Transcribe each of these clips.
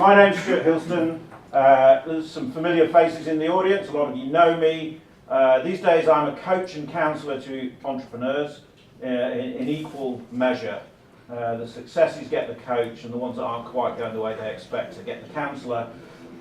My name's Stuart Hillston. There's some familiar faces in the audience. A lot of you know me. These days I'm a coach and counsellor to entrepreneurs in equal measure. The successes get the coach, and the ones that aren't quite going the way they expect to get the counsellor.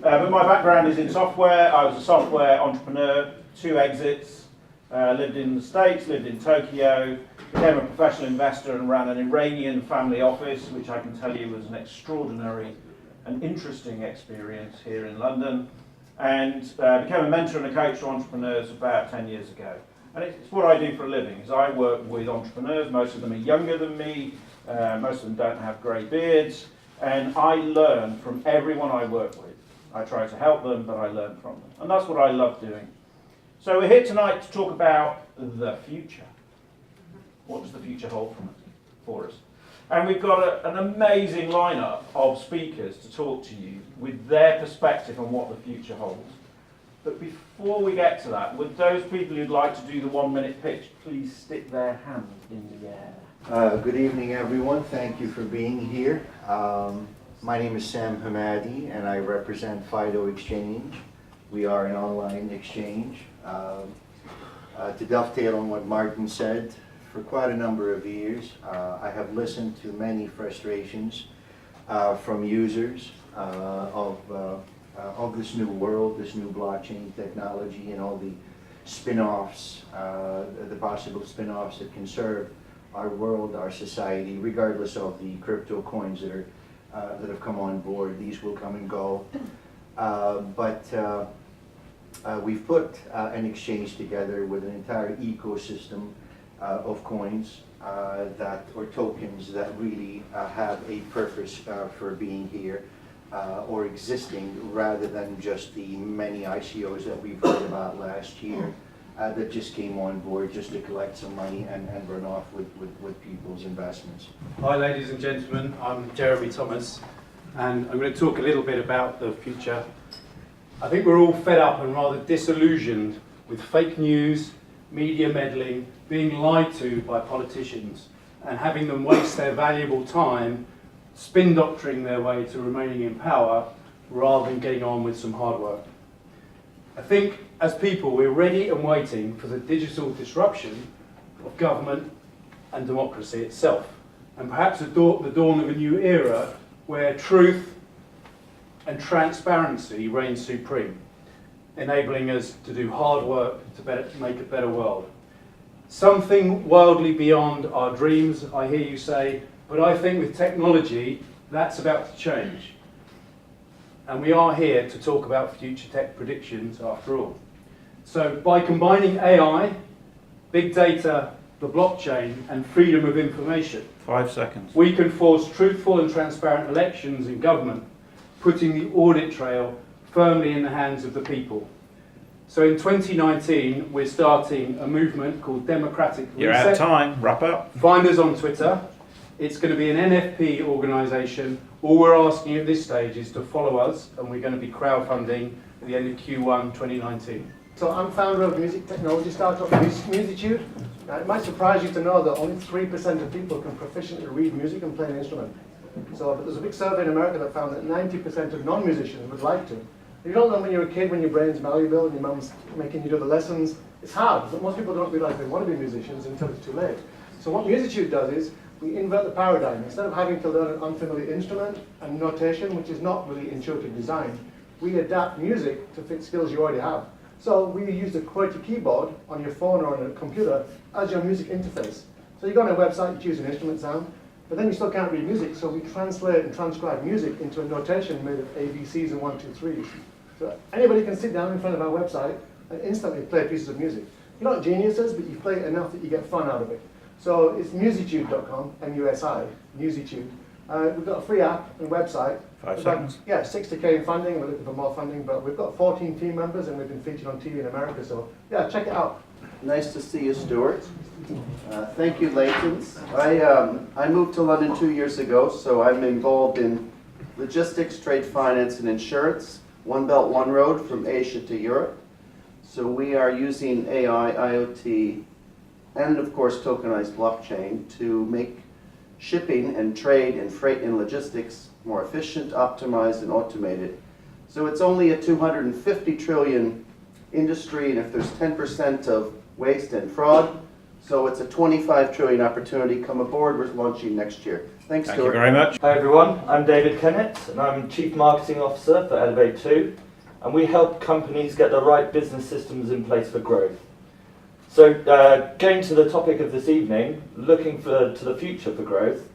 But my background is in software. I was a software entrepreneur, 2 exits, lived in the States, lived in Tokyo, became a professional investor and ran an Iranian family office, which I can tell you was an extraordinary and interesting experience here in London, and became a mentor and a coach to entrepreneurs about 10 years ago. And it's what I do for a living, is I work with entrepreneurs. Most of them are younger than me, most of them don't have grey beards, and I learn from everyone I work with. I try to help them, but I learn from them. And that's what I love doing. So we're here tonight to talk about the future. What does the future hold for us? And we've got an amazing lineup of speakers to talk to you with their perspective on what the future holds. But before we get to that, would those people who'd like to do the 1-minute pitch please stick their hand in the air? Good evening, everyone. Thank you for being here. My name is Sam Hamadi, and I represent Fido Exchange. We are an online exchange. To dovetail on what Martin said, for quite a number of years, I have listened to many frustrations from users of this new world, this new blockchain technology, and all the spin-offs, the possible spin-offs that can serve our world, our society, regardless of the crypto coins that have come on board. These will come and go. But we've put an exchange together with an entire ecosystem of coins or tokens that really have a purpose for being here or existing, rather than just the many ICOs that we've heard about last year that just came on board just to collect some money and run off with people's investments. Hi ladies and gentlemen, I'm Jeremy Thomas, and I'm going to talk a little bit about the future. I think we're all fed up and rather disillusioned with fake news, media meddling, being lied to by politicians, and having them waste their valuable time spin doctoring their way to remaining in power rather than getting on with some hard work. I think as people we're ready and waiting for the digital disruption of government and democracy itself, and perhaps the dawn of a new era where truth and transparency reign supreme, enabling us to do hard work to make a better world. Something wildly beyond our dreams, I hear you say, but I think with technology, that's about to change. And we are here to talk about future tech predictions after all. So by combining AI, big data, the blockchain, and freedom of information, 5 seconds. we can force truthful and transparent elections in government, putting the audit trail firmly in the hands of the people. So in 2019, we're starting a movement called Democratic Reset. You're out of time. Wrap up. Find us on Twitter. It's going to be an NFP organisation. All we're asking at this stage is to follow us, and we're going to be crowdfunding at the end of Q1 2019. So I'm founder of music technology startup Musitude. It might surprise you to know that only 3% of people can proficiently read music and play an instrument. So there's a big survey in America that found that 90% of non-musicians would like to. You don't learn when you're a kid, when your brain's malleable and your mum's making you do the lessons. It's hard, but most people don't realise they want to be musicians until it's too late. So what Musitude does is we invert the paradigm. Instead of having to learn an unfamiliar instrument and notation, which is not really intuitive design, we adapt music to fit skills you already have. So we use the QWERTY keyboard on your phone or on a computer as your music interface. So you go on a website, you choose an instrument sound, but then you still can't read music, so we translate and transcribe music into a notation made of ABCs and 1, 2, 3s. So anybody can sit down in front of our website and instantly play pieces of music. You're not geniuses, but you play it enough that you get fun out of it. So it's musitude.com, M-U-S-I, Musitude. We've got a free app and website. 5 seconds. Yeah, 60k in funding. We're looking for more funding, but we've got 14 team members and we've been featured on TV in America. So yeah, check it out. Nice to see you, Stuart. Thank you, Leighton. I moved to London 2 years ago, so I'm involved in logistics, trade finance, and insurance. One Belt, One Road from Asia to Europe. So we are using AI, IoT, and of course tokenized blockchain to make shipping and trade and freight and logistics more efficient, optimize, and automate it. So it's only a 250 trillion industry, and if there's 10% of waste and fraud, so it's a 25 trillion opportunity. Come aboard, we're launching next year. Thanks, Thank you Stuart. very much. Hi everyone, I'm David Kennett and I'm Chief Marketing Officer for Elevate 2, and we help companies get the right business systems in place for growth. So going to the topic of this evening, looking to the future for growth,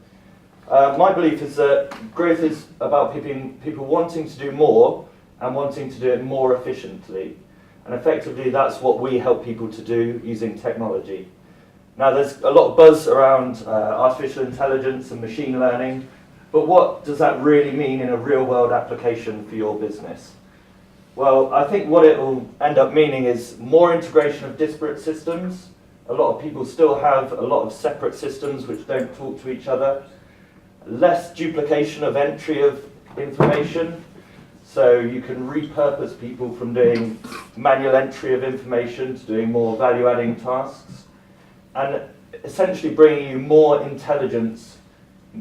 my belief is that growth is about people wanting to do more and wanting to do it more efficiently. And effectively that's what we help people to do using technology. Now there's a lot of buzz around artificial intelligence and machine learning, but what does that really mean in a real world application for your business? Well, I think what it will end up meaning is more integration of disparate systems. A lot of people still have a lot of separate systems which don't talk to each other. Less duplication of entry of information, so you can repurpose people from doing manual entry of information to doing more value-adding tasks. And essentially bringing you more intelligence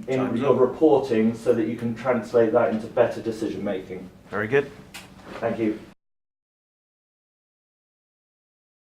in your reporting so that you can translate that into better decision making. Very good. Thank you.